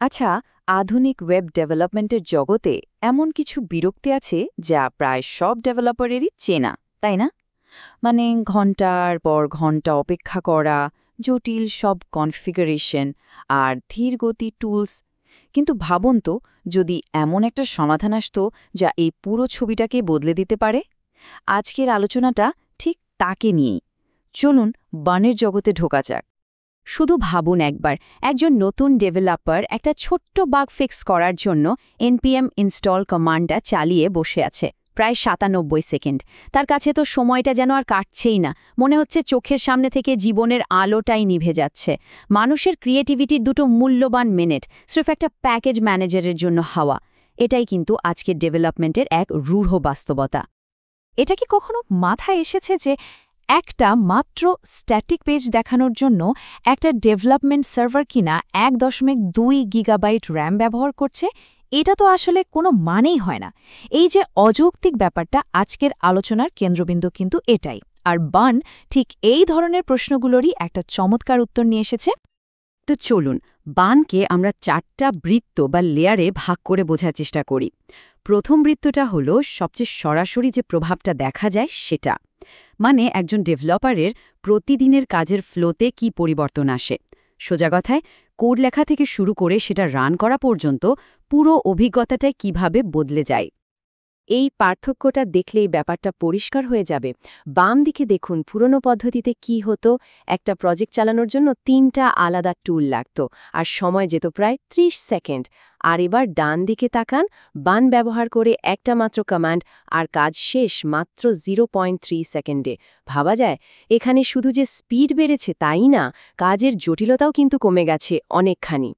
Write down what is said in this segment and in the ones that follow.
আচ্ছা, আধুনিক ওয়েব ডেভেলপমেন্টের জগতে এমন কিছু বিরক্তি আছে যা প্রায় সব ডেভেলপারেরই চেনা, তাই না? মানে ঘন্টার পর ঘন্টা অপেক্ষা করা, জটিল সব কনফিগারেশন আর ধীর গতি টুলস। কিন্তু ভাবুন তো, যদি এমন একটা সমাধান আসতো যা এই পুরো ছবিটাকে বদলে দিতে পারে। আজকের আলোচনাটা ঠিক তাকে নিয়েই। চলুন বানের জগতে ঢোকা যাক। শুধু ভাবুন একবার, একজন নতুন ডেভেলপার একটা ছোট্ট বাগ ফিক্স করার জন্য npm ইনস্টল কমান্ডটা চালিয়ে বসে আছে প্রায় 97 সেকেন্ড। তার কাছে তো সময়টা যেন আর কাটছেই না, মনে হচ্ছে চোখের সামনে থেকে জীবনের আলোটাই নিভে যাচ্ছে। মানুষের ক্রিয়েটিভিটির দুটো মূল্যবান মিনিট স্রেফ একটা প্যাকেজ ম্যানেজারের জন্য হাওয়া। এটাই কিন্তু আজকের ডেভেলপমেন্টের এক রূঢ় বাস্তবতা। এটা কি কখনো মাথায় এসেছে যে একটা মাত্র স্ট্যাটিক পেজ দেখানোর জন্য একটা ডেভেলপমেন্ট সার্ভার কিনা 1.2 গিগাবাইট র্যাম ব্যবহার করছে? এটা তো আসলে কোনো মানেই হয় না। এই যে অযৌক্তিক ব্যাপারটা, আজকের আলোচনার কেন্দ্রবিন্দু কিন্তু এটাই। আর বান ঠিক এই ধরনের প্রশ্নগুলোরই একটা চমৎকার উত্তর নিয়ে এসেছে। তো চলুন বানকে আমরা 4টা বৃত্ত বা লেয়ারে ভাগ করে বোঝার চেষ্টা করি। প্রথম বৃত্তটা হলো সবচেয়ে সরাসরি যে প্রভাবটা দেখা যায় সেটা, মানে একজন ডেভেলপারের প্রতিদিনের কাজের ফ্লোতে কি পরিবর্তন আসে। সোজা কথায়, কোড লেখা থেকে শুরু করে সেটা রান করা পর্যন্ত পুরো অভিজ্ঞতাটাই কিভাবে বদলে যায়। এই পার্থক্যটা দেখলেই ব্যাপারটা পরিষ্কার হয়ে যাবে। বাম দিকে দেখুন, পুরনো পদ্ধতিতে কি হতো, একটা প্রজেক্ট চালানোর জন্য 3টা আলাদা টুল লাগত আর সময় যেত প্রায় 30 সেকেন্ড। আর এবার ডান দিকে তাকান, বান ব্যবহার করে একটা মাত্র কমান্ড আর কাজ শেষ মাত্র 0.3 সেকেন্ডে। ভাবা যায়, এখানে শুধু যে স্পিড বেড়েছে তাই না, কাজের জটিলতাও কিন্তু কমে গেছে অনেকখানি।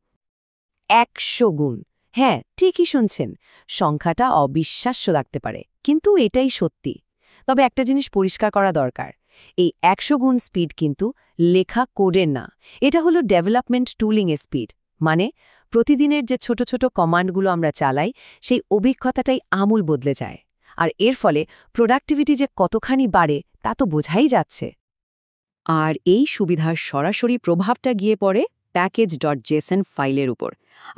100 গুণ। হ্যাঁ, ঠিকই শুনছেন। সংখ্যাটা অবিশ্বাস্য লাগতে পারে, কিন্তু এটাই সত্যি। তবে একটা জিনিস পরিষ্কার করা দরকার, এই 100 গুণ স্পিড কিন্তু লেখা কোডের না, এটা হলো ডেভেলপমেন্ট টুলিংয়ের স্পিড। মানে প্রতিদিনের যে ছোট ছোট কমান্ডগুলো আমরা চালাই, সেই অভিজ্ঞতাটাই আমূল বদলে যায়। আর এর ফলে প্রোডাক্টিভিটি যে কতখানি বাড়ে তা তো বোঝাই যাচ্ছে। আর এই সুবিধার সরাসরি প্রভাবটা গিয়ে পড়ে প্যাকেজ.json ফাইলের উপর।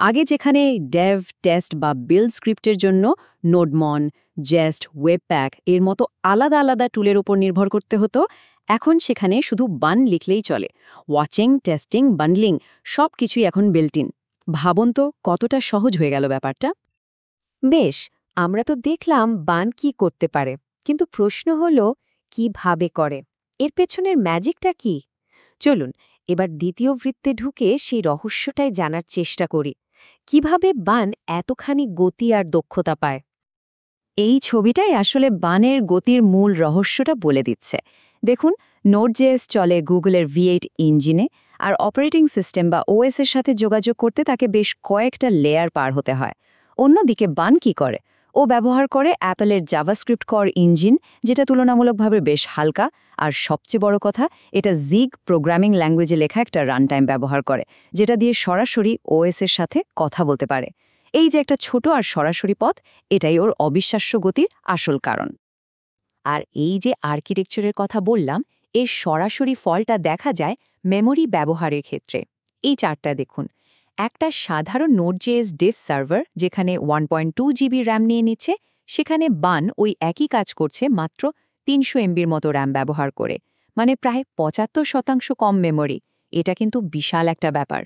আগে যেখানে ডেভ, টেস্ট বা বিল্ড স্ক্রিপ্টের জন্য নোডমন, জেস্ট, ওয়েবপ্যাক এর মতো আলাদা আলাদা টুলের উপর নির্ভর করতে হতো, এখন সেখানে শুধু বান লিখলেই চলে। ওয়াচিং, টেস্টিং, বান্ডলিং সব কিছুই এখন বিল্ট ইন। ভাবুন তো কতটা সহজ হয়ে গেল ব্যাপারটা। বেশ, আমরা তো দেখলাম বান কি করতে পারে, কিন্তু প্রশ্ন হলো কিভাবে করে, এর পেছনের ম্যাজিকটা কি? চলুন এবার দ্বিতীয় বৃত্তে ঢুকে সেই রহস্যটাই জানার চেষ্টা করি। কিভাবে বান এতখানি গতি আর দক্ষতা পায়? এই ছবিটাই আসলে বানের গতির মূল রহস্যটা বলে দিচ্ছে। দেখুন, নোড.js চলে গুগলের V8 ইঞ্জিনে, আর অপারেটিং সিস্টেম বা ওএস এর সাথে যোগাযোগ করতে তাকে বেশ কয়েকটা লেয়ার পার হতে হয়। অন্যদিকে বান কি করে? ও ব্যবহার করে অ্যাপলের জাভাস্ক্রিপ্ট কর ইঞ্জিন, যেটা তুলনামূলকভাবে বেশ হালকা, আর সবচেয়ে বড় কথা, এটা জিগ প্রোগ্রামিং ল্যাঙ্গুয়েজে লেখা একটা রানটাইম ব্যবহার করে, যেটা দিয়ে সরাসরি ওএস এর সাথে কথা বলতে পারে। এই যে একটা ছোট আর সরাসরি পথ, এটাই ওর অবিশ্বাস্য গতির আসল কারণ। আর এই যে আর্কিটেকচারের কথা বললাম, এর সরাসরি ফলটা দেখা যায় মেমোরি ব্যবহারের ক্ষেত্রে। এই চারটা দেখুন, একটা সাধারণ নোড.js ডিভ সার্ভার যেখানে 1.2 জিবি র্যাম নিয়ে নিচ্ছে, সেখানে বান ওই একই কাজ করছে মাত্র 300 এমবির মতো র্যাম ব্যবহার করে, মানে প্রায় 75% কম মেমোরি। এটা কিন্তু বিশাল একটা ব্যাপার।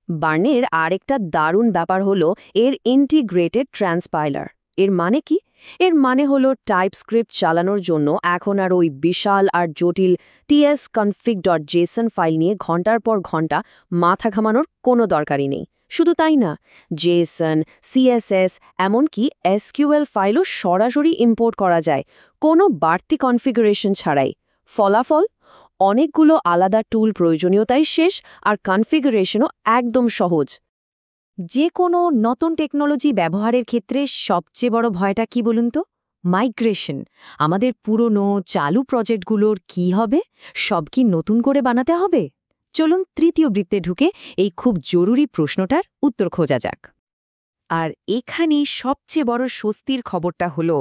বার্নের আরেকটা দারুণ ব্যাপার হলো এর ইন্টিগ্রেটেড ট্রান্সপাইলার। এর মানে কি? এর মানে হলো টাইপস্ক্রিপ্ট চালানোর জন্য এখন আর ওই বিশাল আর জটিল tsconfig.json ফাইল নিয়ে ঘন্টার পর ঘন্টা মাথা ঘামানোর কোনো দরকারই নেই। শুধু তাই না, জেসন, সিএসএস, এমনকি এসকিউএল ফাইলও সরাসরি ইম্পোর্ট করা যায় কোনো বাড়তি কনফিগারেশন ছাড়াই। ফলাফল, অনেকগুলো আলাদা টুল প্রয়োজনীয়তাই শেষ, আর কনফিগারেশনও একদম সহজ। যে কোনো নতুন টেকনোলজি ব্যবহারের ক্ষেত্রে সবচেয়ে বড় ভয়টা কি বলুন তো? মাইগ্রেশন। আমাদের পুরনো চালু প্রজেক্টগুলোর কি হবে? সব কি নতুন করে বানাতে হবে? চলুন তৃতীয় বৃত্তে ঢুকে এই খুব জরুরি প্রশ্নটার উত্তর খোঁজা যাক। আর এখানেই সবচেয়ে বড় স্বস্তির খবরটা হলো,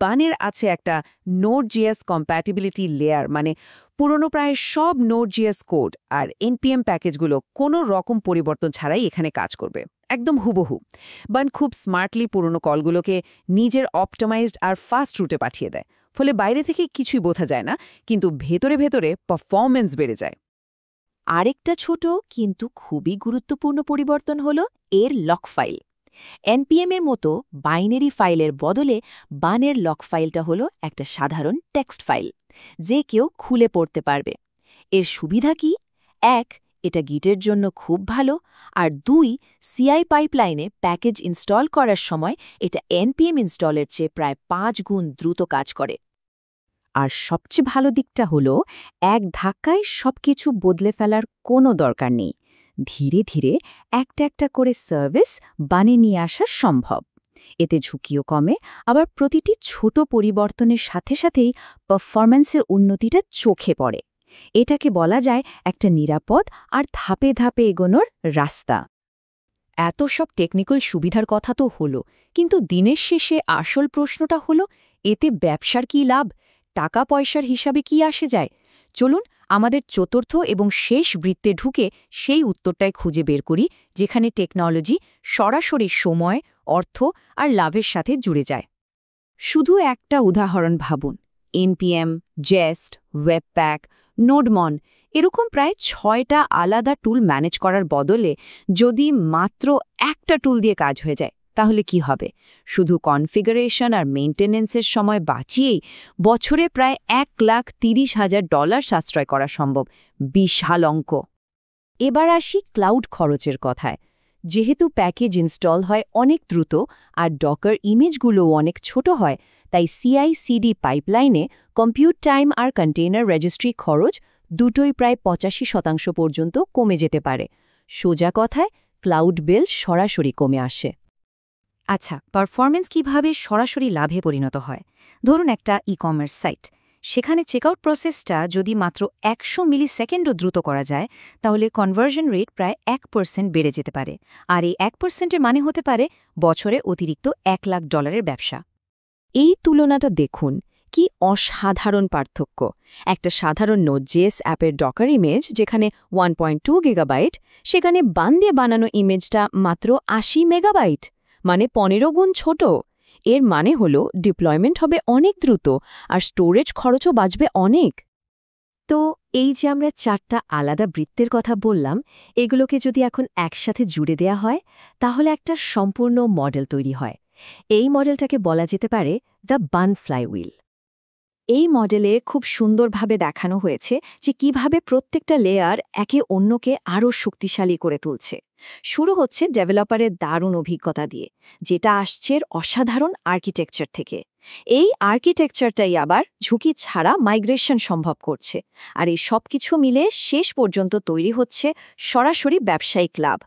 বানের আছে একটা নোড.js কম্প্যাটিবিলিটি লেয়ার, মানে পুরনো প্রায় সব Node.js কোড আর npm প্যাকেজগুলো কোনো রকম পরিবর্তন ছাড়াই এখানে কাজ করবে, একদম হুবহু। বান খুব স্মার্টলি পুরনো কলগুলোকে নিজের অপটিমাইজড আর ফাস্ট রুটে পাঠিয়ে দেয়, ফলে বাইরে থেকে কিছুই বোঝা যায় না, কিন্তু ভেতরে ভেতরে পারফরম্যান্স বেড়ে যায়। আরেকটা ছোট কিন্তু খুবই গুরুত্বপূর্ণ পরিবর্তন হলো এর লক ফাইল। npm এর মতো বাইনারি ফাইলের বদলে বানের লক ফাইলটা হলো একটা সাধারণ টেক্সট ফাইল, যে কেউ খুলে পড়তে পারবে। এর সুবিধা কি? ১. এটা গিটের জন্য খুব ভালো, আর ২. সিআই পাইপলাইনে প্যাকেজ ইনস্টল করার সময় এটা npm ইনস্টলের চেয়ে প্রায় ৫ গুণ দ্রুত কাজ করে। আর সবচেয়ে ভালো দিকটা হলো এক ধাক্কায় সবকিছু বদলে ফেলার কোনো দরকার নেই। ধীরে ধীরে একটা একটা করে সার্ভিস বানিয়ে নিয়ে আসা সম্ভব। এতে ঝুঁকিও কমে, আবার প্রতিটি ছোট পরিবর্তনের সাথে সাথেই পারফরম্যান্সের উন্নতিটা চোখে পড়ে। এটাকে বলা যায় একটা নিরাপদ আর ধাপে ধাপে এগোনোর রাস্তা। এত সব টেকনিক্যাল সুবিধার কথা তো হলো, কিন্তু দিনের শেষে আসল প্রশ্নটা হলো, এতে ব্যবসার কী লাভ? টাকা পয়সার হিসাবে কি আসে যায়? চলুন আমাদের চতুর্থ এবং শেষ বৃত্তে ঢুকে সেই উত্তরটাই খুঁজে বের করি, যেখানে টেকনোলজি সরাসরি সময়, অর্থ আর লাভের সাথে জুড়ে যায়। শুধু একটা উদাহরণ ভাবুন, npm, jest, webpack, নোডমন এরকম প্রায় ৬টা আলাদা টুল ম্যানেজ করার বদলে যদি মাত্র একটা টুল দিয়ে কাজ হয়ে যায়, তাহলে কি হবে? শুধু কনফিগারেশন আর মেইনটেনেন্সের সময় বাঁচিয়েই বছরে প্রায় $1,30,000 সাশ্রয় করা সম্ভব। বিশাল অঙ্ক। এবার আসি ক্লাউড খরচের কথায়। যেহেতু প্যাকেজ ইনস্টল হয় অনেক দ্রুত আর ডকার ইমেজগুলোও অনেক ছোট হয়, তাই CI/CD পাইপলাইনে কম্পিউট টাইম আর কন্টেইনার রেজিস্ট্রি খরচ দুটোই প্রায় 85% পর্যন্ত কমে যেতে পারে। সোজা কথায় ক্লাউড বিল সরাসরি কমে আসে। আচ্ছা, পারফরম্যান্স কিভাবে সরাসরি লাভে পরিণত হয়? ধরুন একটা ই-কমার্স সাইট, সেখানে চেকআউট প্রসেসটা যদি মাত্র 100 মিলিসেকেন্ডও দ্রুত করা যায়, তাহলে কনভার্জন রেট প্রায় 1% বেড়ে যেতে পারে। আর এই 1%-এর মানে হতে পারে বছরে অতিরিক্ত $1,00,000 ব্যবসা। এই তুলনাটা দেখুন, কি অসাধারণ পার্থক্য! একটা সাধারণ Node.js অ্যাপের ডকার ইমেজ যেখানে 1.2 গিগাবাইট, সেখানে বান দিয়ে বানানো ইমেজটা মাত্র 80 মেগাবাইট, মানে 15 গুণ ছোট। এর মানে হলো ডিপ্লয়মেন্ট হবে অনেক দ্রুত আর স্টোরেজ খরচও বাঁচবে অনেক। তো এই যে আমরা 4টা আলাদা বৃত্তের কথা বললাম, এগুলোকে যদি এখন একসাথে জুড়ে দেয়া হয়, তাহলে একটা সম্পূর্ণ মডেল তৈরি হয়। এই মডেলটাকে বলা যেতে পারে দ্য বান ফ্লাইহুইল। এই মডেলে খুব সুন্দরভাবে দেখানো হয়েছে যে কিভাবে প্রত্যেকটা লেয়ার একে অন্যকে আরও শক্তিশালী করে তুলছে। শুরু হচ্ছে ডেভেলপারের দারুণ অভিজ্ঞতা দিয়ে, যেটা আসছে অসাধারণ আর্কিটেকচার থেকে। এই আর্কিটেকচারটাই আবার ঝুঁকি ছাড়া মাইগ্রেশন সম্ভব করছে, আর এই সব কিছু মিলে শেষ পর্যন্ত তৈরি হচ্ছে সরাসরি ব্যবসায়িক লাভ।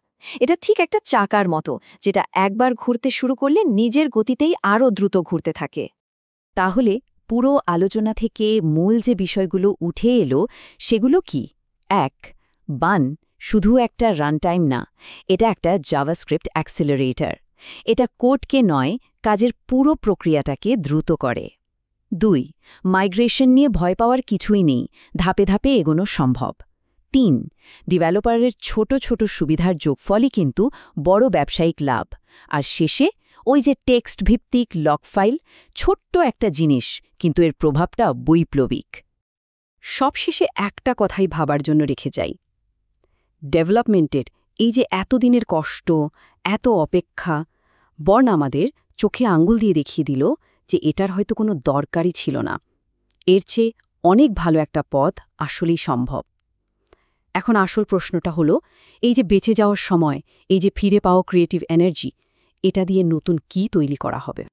এটা ঠিক একটা চাকার মতো, যেটা একবার ঘুরতে শুরু করলে নিজের গতিতেই আরও দ্রুত ঘুরতে থাকে। তাহলে পুরো আলোচনা থেকে মূল যে বিষয়গুলো উঠে এলো, সেগুলো কি? ১. বান শুধু একটা রানটাইম না, এটা একটা জাভাস্ক্রিপ্ট অ্যাক্সিলারেটর। এটা কোডকে নয়, কাজের পুরো প্রক্রিয়াটাকে দ্রুত করে। ২. মাইগ্রেশন নিয়ে ভয় পাওয়ার কিছুই নেই, ধাপে ধাপে এগোনো সম্ভব। ৩. ডেভেলপারের ছোট ছোট সুবিধার যোগফলই কিন্তু বড় ব্যবসায়িক লাভ। আর শেষে ওই যে টেক্সট ভিত্তিক লক ফাইল, ছোট্ট একটা জিনিস, কিন্তু এর প্রভাবটা বৈপ্লবিক। সবশেষে একটা কথাই ভাবার জন্য রেখে যাই, ডেভেলপমেন্টের এই যে এতদিনের কষ্ট, এত অপেক্ষা, বর্ণ আমাদের চোখে আঙ্গুল দিয়ে দেখিয়ে দিল যে এটার হয়তো কোনো দরকারই ছিল না। এর চেয়ে অনেক ভালো একটা পথ আসলেই সম্ভব। এখন আসল প্রশ্নটা হলো, এই যে বেঁচে যাওয়ার সময়, এই যে ফিরে পাওয়া ক্রিয়েটিভ এনার্জি, এটা দিয়ে নতুন কি তৈরি করা হবে?